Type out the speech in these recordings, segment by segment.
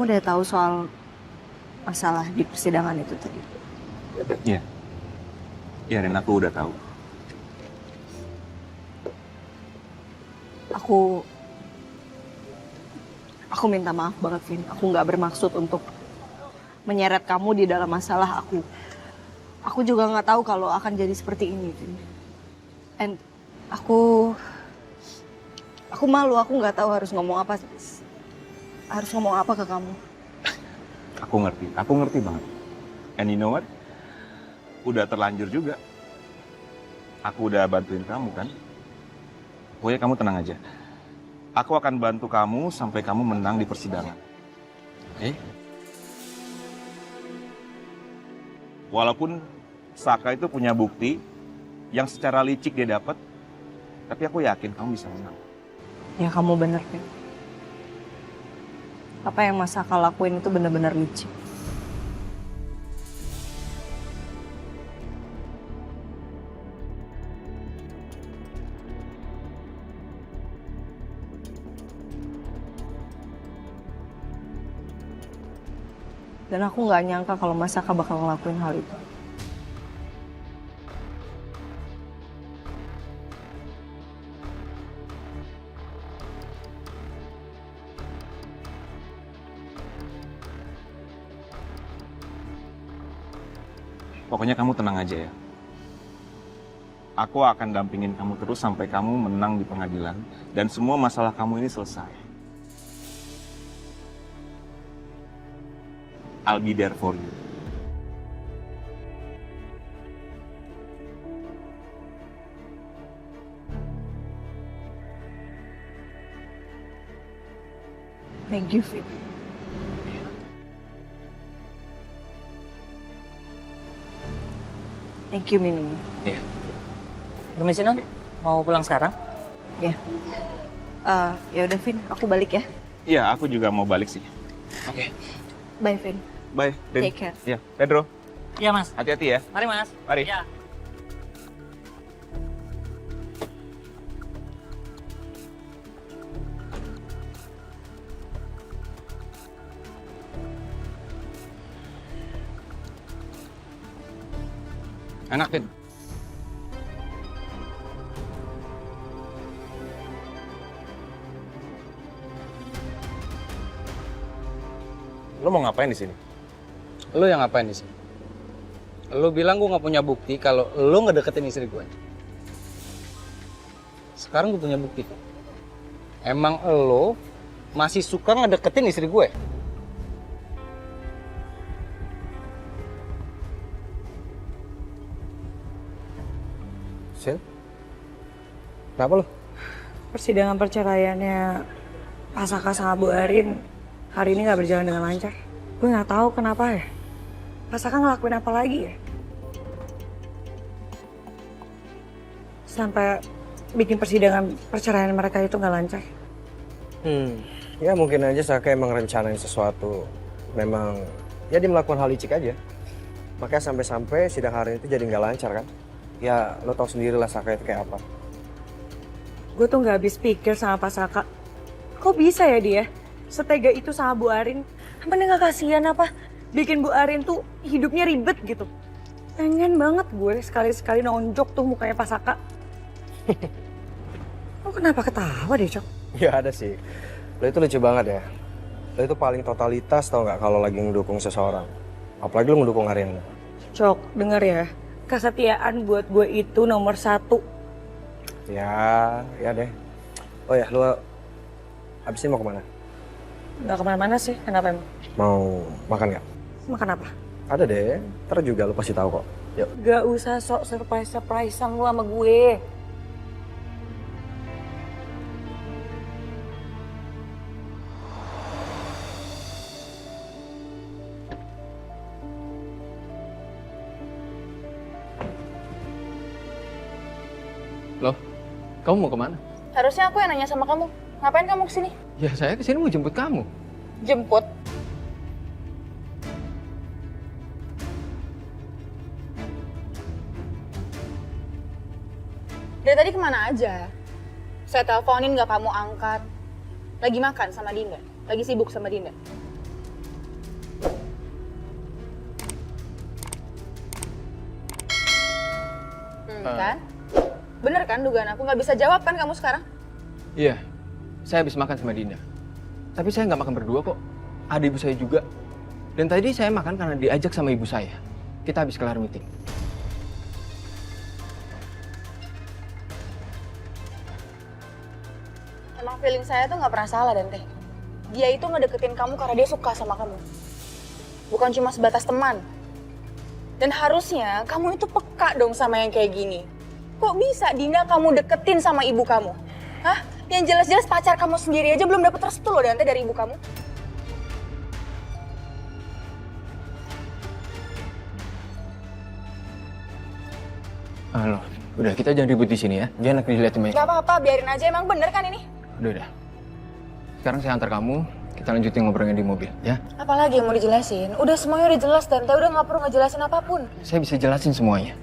udah tahu soal masalah di persidangan itu tadi? Iya. Iya, Rin, aku udah tahu. Aku minta maaf banget, Vin. Aku nggak bermaksud untuk menyeret kamu di dalam masalah aku. Aku juga nggak tahu kalau akan jadi seperti ini, Vin. And aku malu. Aku nggak tahu harus ngomong apa ke kamu. Aku ngerti banget. And you know what? Udah terlanjur juga. Aku udah bantuin kamu kan. Pokoknya kamu tenang aja. Aku akan bantu kamu sampai kamu menang di persidangan. Oke? Walaupun Saka itu punya bukti yang secara licik dia dapat, tapi aku yakin kamu bisa menang. Ya kamu bener, Vin. Apa yang Mas Saka lakuin itu benar-benar licik. Dan aku nggak nyangka kalau Mas Saka bakal ngelakuin hal itu. Pokoknya kamu tenang aja ya. Aku akan dampingin kamu terus sampai kamu menang di pengadilan dan semua masalah kamu ini selesai. I'll be there for you. Thank you, Vin. Thank you, Mimi. Iya. Permisi non, mau pulang sekarang? Ya. Ya udah, Vin. Aku balik ya. Iya, aku juga mau balik sih. Oke. Bye, Vin. Bye, Rin. Take care. Iya, Pedro. Iya mas. Hati-hati ya. Mari mas. Mari. Ya. Enak, Vin. Lo mau ngapain di sini? Lo yang ngapain di sini? Lo bilang gue nggak punya bukti kalau lo ngedeketin istri gue. Sekarang gue punya bukti. Emang lo masih suka ngedeketin istri gue? Sil? Kenapa lo? Persidangan perceraiannya Pak Saka sama Bu Arin hari ini nggak berjalan dengan lancar. Gue nggak tahu kenapa ya. Pak Saka ngelakuin apa lagi ya? Sampai bikin persidangan perceraian mereka itu nggak lancar. Ya mungkin aja Saka emang rencanain sesuatu. Memang ya dia melakukan hal licik aja. Makanya sampai-sampai sidang hari itu jadi nggak lancar kan. Ya lo tau sendiri lah Saka itu kayak apa. Gue tuh nggak habis pikir sama Pak Saka. Kok bisa ya dia setega itu sama Bu Arin? Apa dia nggak kasihan apa? Bikin Bu Arin tuh hidupnya ribet gitu. Pengen banget gue sekali-sekali nonjok tuh mukanya Pak Saka. Lo kenapa ketawa deh, Cok? Ya ada sih. Lo itu lucu banget ya. Lo itu paling totalitas tau nggak kalau lagi ngedukung seseorang. Apalagi lo ngedukung Ariana. Cok, denger ya. Kesetiaan buat gue itu nomor 1. Ya deh. Oh ya, lo abis ini mau kemana? Gak kemana-mana sih, kenapa emang? Mau makan nggak? Makan apa? Ada deh, ntar juga lo pasti tahu kok. Yuk. Gak usah sok surprise-surprisean lu sama gue. Loh, kamu mau kemana? Harusnya aku yang nanya sama kamu. Ngapain kamu kesini? Ya saya kesini mau jemput kamu. Jemput? Dari tadi kemana aja? Saya teleponin gak kamu angkat. Lagi makan sama Dinda? Lagi sibuk sama Dinda? Kan? Bener kan dugaan aku? Nggak bisa jawab kan kamu sekarang? Iya, saya habis makan sama Dinda. Tapi saya nggak makan berdua kok. Ada ibu saya juga. Dan tadi saya makan karena diajak sama ibu saya. Kita habis kelar meeting. Emang feeling saya tuh nggak pernah salah, Dante. Dia itu ngedeketin kamu karena dia suka sama kamu. Bukan cuma sebatas teman. Dan harusnya kamu itu peka dong sama yang kayak gini. Kok bisa Dinda kamu deketin sama ibu kamu? Hah? Yang jelas-jelas pacar kamu sendiri aja belum dapet restu loh Dante dari ibu kamu. Halo, udah kita jangan ribut di sini ya. Jangan dilihatin banyak. Gak apa-apa, biarin aja. Emang bener kan ini? Udah. Sekarang saya antar kamu. Kita lanjutin ngobrolnya di mobil, ya? Apalagi yang mau dijelasin? Udah semuanya udah jelas Dante. Udah nggak perlu ngejelasin apapun. Saya bisa jelasin semuanya.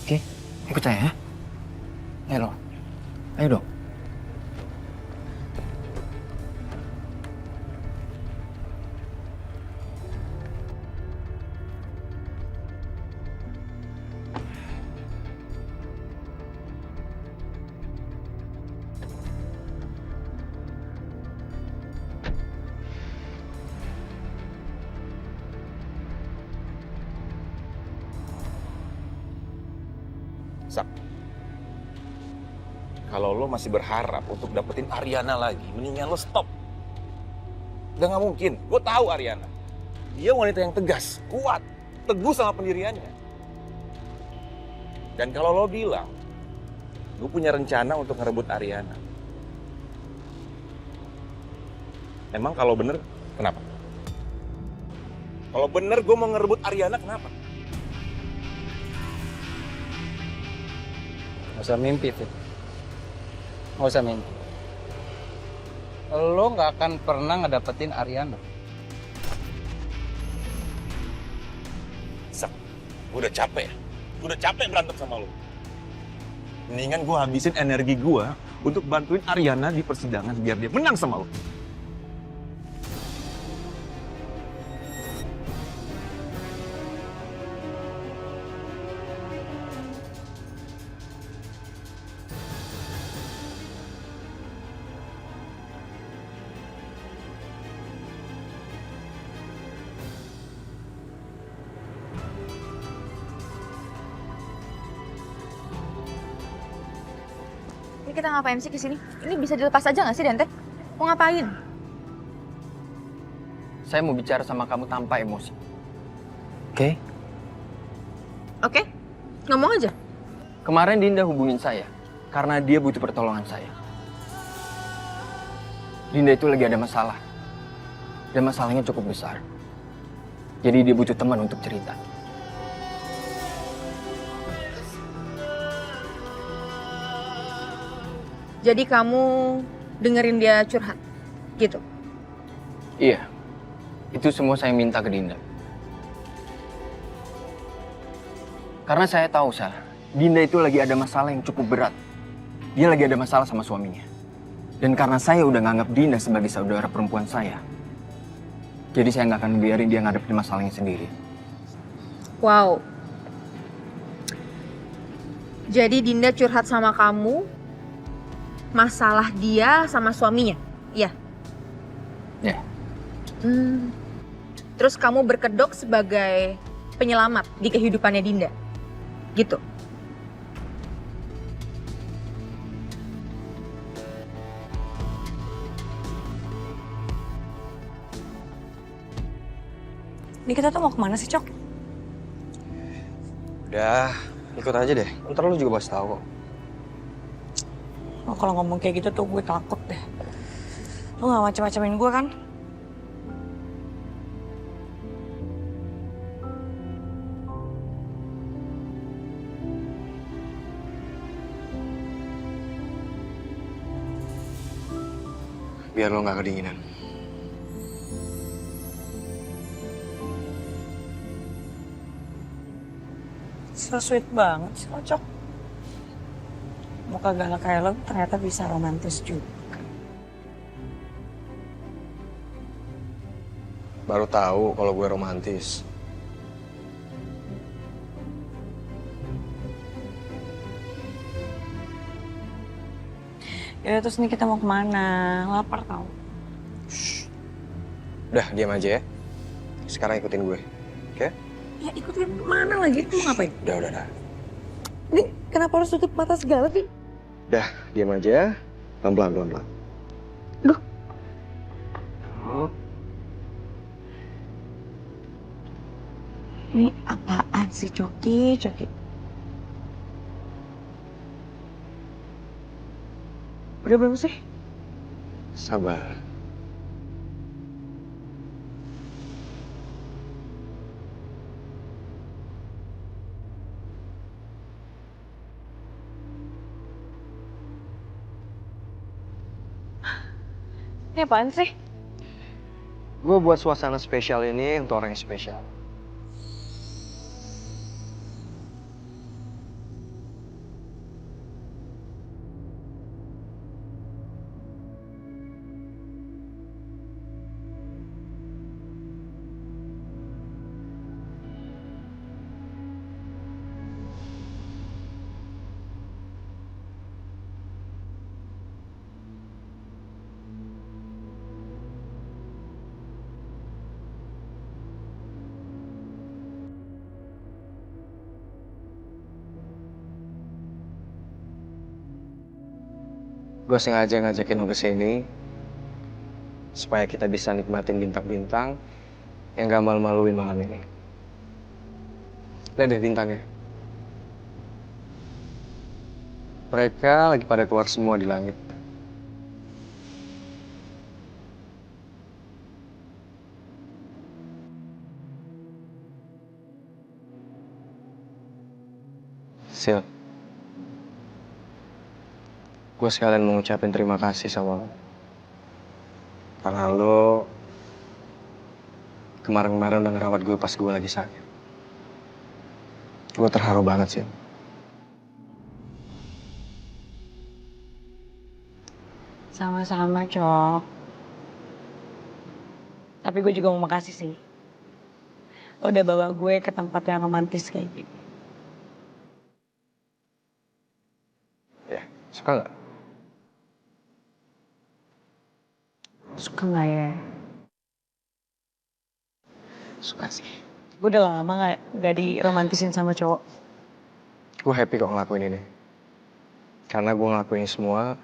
Oke? Ikut saya ya. Ayo, ayo dong. Sak, kalau lo masih berharap untuk dapetin Ariana lagi, mendingan lo stop. Udah nggak mungkin. Gue tahu Ariana. Dia wanita yang tegas, kuat, teguh sama pendiriannya. Dan kalau lo bilang, gue punya rencana untuk ngerebut Ariana. Emang kalau bener, kenapa? Kalau bener gue mau ngerebut Ariana, kenapa? Gak usah mimpi, Fit. Gak usah mimpi. Lo gak akan pernah ngedapetin Ariana. Sak, gue udah capek. Gue udah capek berantem sama lo. Mendingan gue habisin energi gue untuk bantuin Ariana di persidangan biar dia menang sama lo. Ini kita ngapain sih kesini? Ini bisa dilepas aja nggak sih Dante? Mau ngapain? Saya mau bicara sama kamu tanpa emosi. Oke? Oke, ngomong aja. Kemarin Dinda hubungin saya karena dia butuh pertolongan saya. Dinda itu lagi ada masalah. Dan masalahnya cukup besar. Jadi dia butuh teman untuk cerita. Jadi kamu dengerin dia curhat, gitu? Iya. Itu semua saya minta ke Dinda. Karena saya tahu, Dinda itu lagi ada masalah yang cukup berat. Dia lagi ada masalah sama suaminya. Dan karena saya udah nganggap Dinda sebagai saudara perempuan saya, jadi saya nggak akan biarin dia ngadepin masalahnya sendiri. Wow. Jadi Dinda curhat sama kamu, masalah dia sama suaminya, iya? Ya. Terus kamu berkedok sebagai penyelamat di kehidupannya Dinda, gitu? Ini kita tuh mau kemana sih, Cok? Udah, ikut aja deh. Ntar lu juga pasti tahu kok. Oh, kalau ngomong kayak gitu tuh gue takut deh. Lu gak macem-macemin gue kan? Biar lo nggak kedinginan. So sweet banget sih, Cok. Muka galak kayak lo ternyata bisa romantis juga. Baru tahu kalau gue romantis. Ya terus nih kita mau kemana? Lapar tau. Udah, diam aja ya. Sekarang ikutin gue, oke? Ya ikutin kemana lagi? Mau ngapain? Udah. Ini kenapa harus tutup mata segala sih? Udah, diam aja. Pelan-pelan. Duh. Ini apaan sih Coki? Udah belum sih? Sabar. Ini apaan sih? Gue buat suasana spesial ini untuk orang yang spesial. Gue sengaja ngajakin lo kesini supaya kita bisa nikmatin bintang-bintang yang gak malu-maluin malam ini. Lihat deh bintangnya. Mereka lagi pada keluar semua di langit. Sil, gue sekalian mau ngucapin terima kasih sama lo. Karena lo kemarin-kemarin udah ngerawat gue pas gue lagi sakit. Gue terharu banget sih. Sama-sama, Cok. Tapi gue juga mau makasih sih. Lo udah bawa gue ke tempat yang romantis kayak gini. Ya, suka nggak? Suka nggak ya? Suka sih. Gue udah lama gak diromantisin sama cowok. Gue happy kok ngelakuin ini. Karena gue ngelakuin ini semua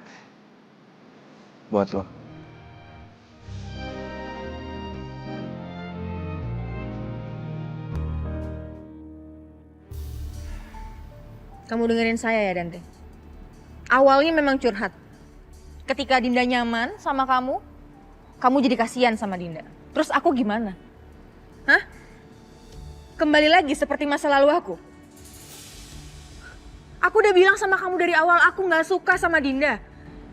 buat lo. Kamu dengerin saya ya, Dante. Awalnya memang curhat. Ketika Dinda nyaman sama kamu jadi kasihan sama Dinda. Terus aku gimana? Hah? Kembali lagi seperti masa lalu aku. Aku udah bilang sama kamu dari awal aku gak suka sama Dinda.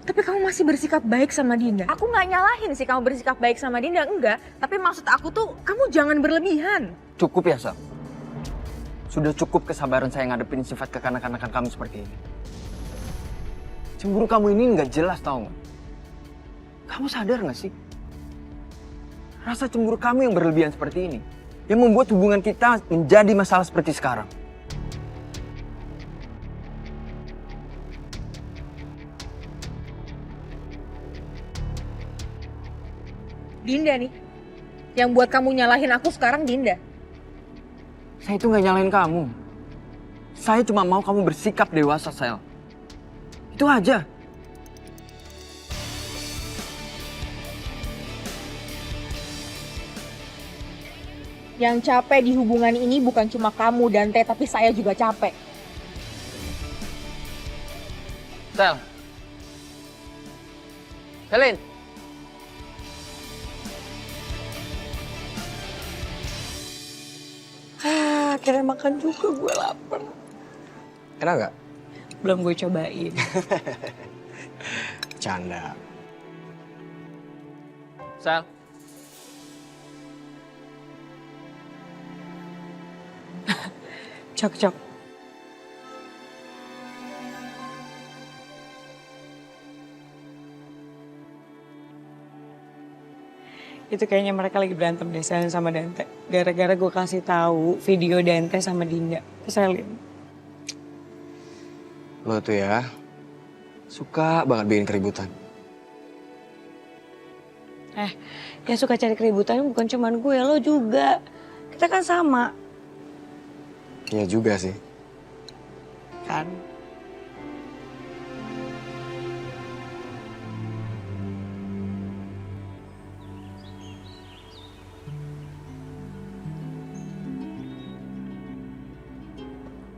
Tapi kamu masih bersikap baik sama Dinda. Aku gak nyalahin sih kamu bersikap baik sama Dinda, enggak. Tapi maksud aku tuh, kamu jangan berlebihan. Cukup ya, Sal. Sudah cukup kesabaran saya ngadepin sifat kekanak-kanakan kamu seperti ini. Cemburu kamu ini nggak jelas, tau nggak? Kamu sadar nggak sih? Rasa cemburu kamu yang berlebihan seperti ini, yang membuat hubungan kita menjadi masalah seperti sekarang. Dinda nih, yang buat kamu nyalahin aku sekarang Dinda. Saya itu nggak nyalain kamu. Saya cuma mau kamu bersikap dewasa, Sel. Itu aja. Yang capek di hubungan ini bukan cuma kamu, Dante, tapi saya juga capek. Sel. Selin. Akhirnya makan juga, gue lapar. Enak nggak? Belum gue cobain. Canda. Sel. Cok. Itu kayaknya mereka lagi berantem deh, Selin sama Dante. Gara-gara gue kasih tahu video Dante sama Dinda ke Selin. Lo tuh ya, Suka banget bikin keributan. Yang suka cari keributan bukan cuman gue, lo juga. Kita kan sama. Iya juga sih. Kan?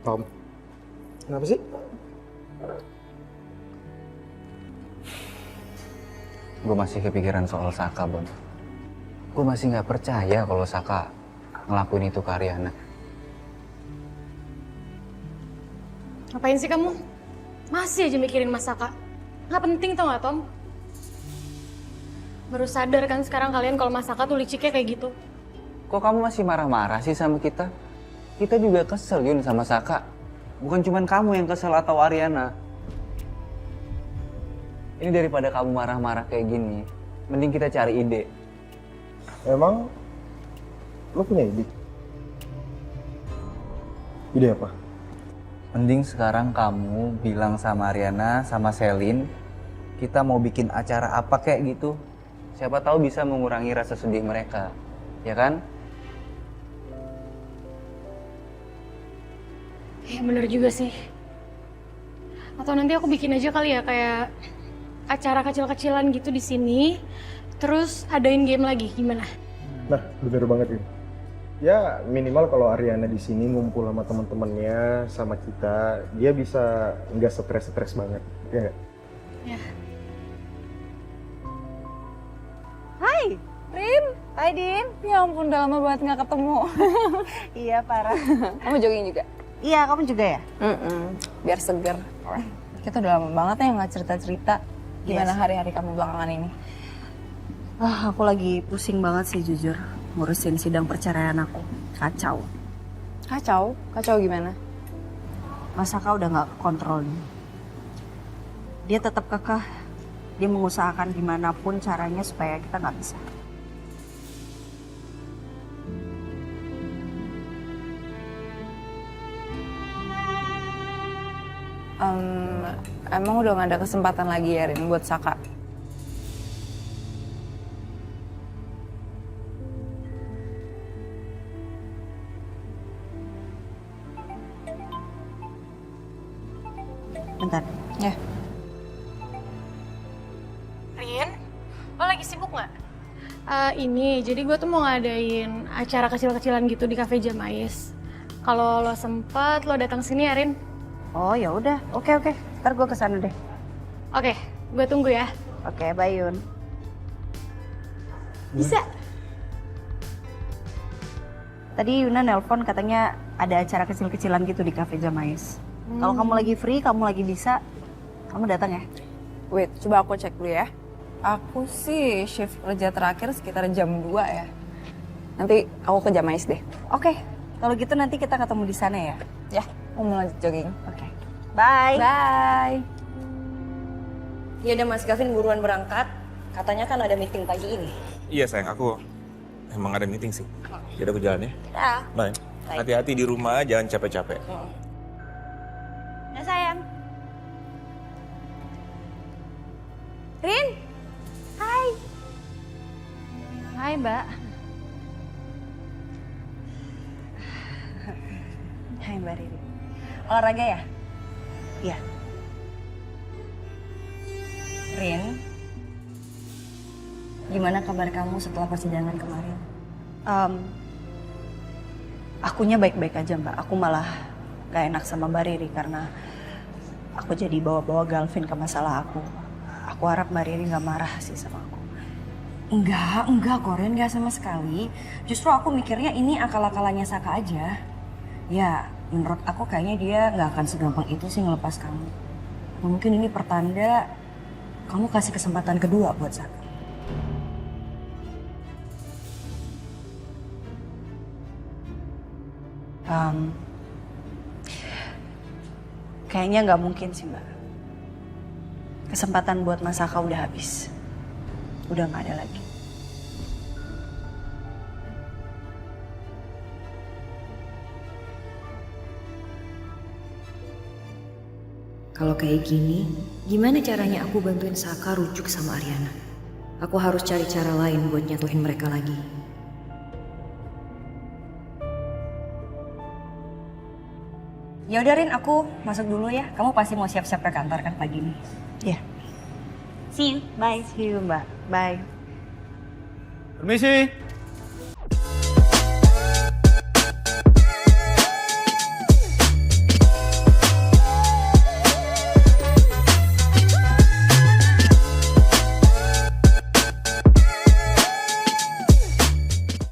Tom, kenapa sih? Gue masih kepikiran soal Saka, Bon. Gue masih nggak percaya kalau Saka ngelakuin itu ke Ariana. Ngapain sih kamu? Masih aja mikirin Mas Saka. Nggak penting tau gak, Tom? Baru sadar kan sekarang kalian kalau Mas Saka tuh liciknya kayak gitu. Kok kamu masih marah-marah sih sama kita? Kita juga kesel, Yun, sama Saka. Bukan cuma kamu yang kesel atau Ariana. Ini daripada kamu marah-marah kayak gini, mending kita cari ide. Emang lo punya ide? Ide apa? Mending sekarang kamu bilang sama Ariana, sama Selin, kita mau bikin acara apa kayak gitu. Siapa tahu bisa mengurangi rasa sedih mereka, ya kan? Ya bener juga sih. Atau nanti aku bikin aja kali ya kayak acara kecil-kecilan gitu di sini. Terus adain game lagi, gimana? Nah, bener banget ini. Ya minimal kalau Ariana di sini ngumpul sama teman-temannya, sama kita, dia bisa nggak stres banget, ya nggak? Ya. Hai, Rin. Hai, Din. Ya ampun, udah lama banget nggak ketemu. Iya, parah. Kamu jogging juga? Iya, kamu juga ya? Biar seger. Kita udah lama banget ya nggak cerita-cerita. Gimana Yes. hari-hari kamu belakangan ini? Aku lagi pusing banget sih jujur. Ngurusin sidang perceraian aku. Kacau. Kacau? Kacau gimana? Mas Saka udah gak kontrol nih. Dia tetap kekeh. Dia mengusahakan gimana pun caranya supaya kita gak bisa. Emang udah gak ada kesempatan lagi ya Rin buat Saka? Bentar. Ya. Rin, lo lagi sibuk nggak? Ini, jadi gue tuh mau ngadain acara kecil-kecilan gitu di Cafe Jamais. Kalau lo sempet, lo datang sini ya, Rin. Oh ya udah. Oke. Ntar gue kesana deh. Oke, gue tunggu ya. Oke, bye Yun. Bisa. Tadi Yuna nelpon katanya ada acara kecil-kecilan gitu di Cafe Jamais. Kalau kamu lagi free, kamu lagi bisa, kamu datang ya. Wait, coba aku cek dulu ya. Aku sih shift kerja terakhir sekitar jam 2 ya. Nanti aku ke Jamais deh. Oke, kalau gitu nanti kita ketemu di sana ya. Ya, aku mau lanjut jogging. Oke. Bye. Bye. Ya udah Mas Gavin buruan berangkat. Katanya kan ada meeting pagi ini. Iya sayang, aku emang ada meeting sih. Jadi aku jalan ya. Ya. Bye. Hati-hati di rumah, jangan capek-capek. Ya sayang. Rin. Hai. Hai Mbak. Hai Mbak Riri. Olahraga ya? Iya. Rin. Gimana kabar kamu setelah persidangan kemarin? Akunya baik-baik aja Mbak. Aku malah gak enak sama Mbak Riri karena aku jadi bawa-bawa Galvin ke masalah aku. Aku harap Mbak Riri gak marah sih sama aku. Enggak Koren, enggak sama sekali. Justru aku mikirnya ini akal-akalannya Saka aja. Ya, menurut aku kayaknya dia gak akan segampang itu sih ngelepas kamu. Mungkin ini pertanda kamu kasih kesempatan kedua buat Saka. Kayaknya nggak mungkin sih Mbak. Kesempatan buat Mas Saka udah habis. Udah nggak ada lagi. Kalau kayak gini, gimana caranya aku bantuin Saka rujuk sama Ariana? Aku harus cari cara lain buat nyatuin mereka lagi. Ya udah Rin, aku masuk dulu ya. Kamu pasti mau siap-siap ke kantor kan pagi ini? Iya. See you, bye. See you, Mbak. Bye. Permisi.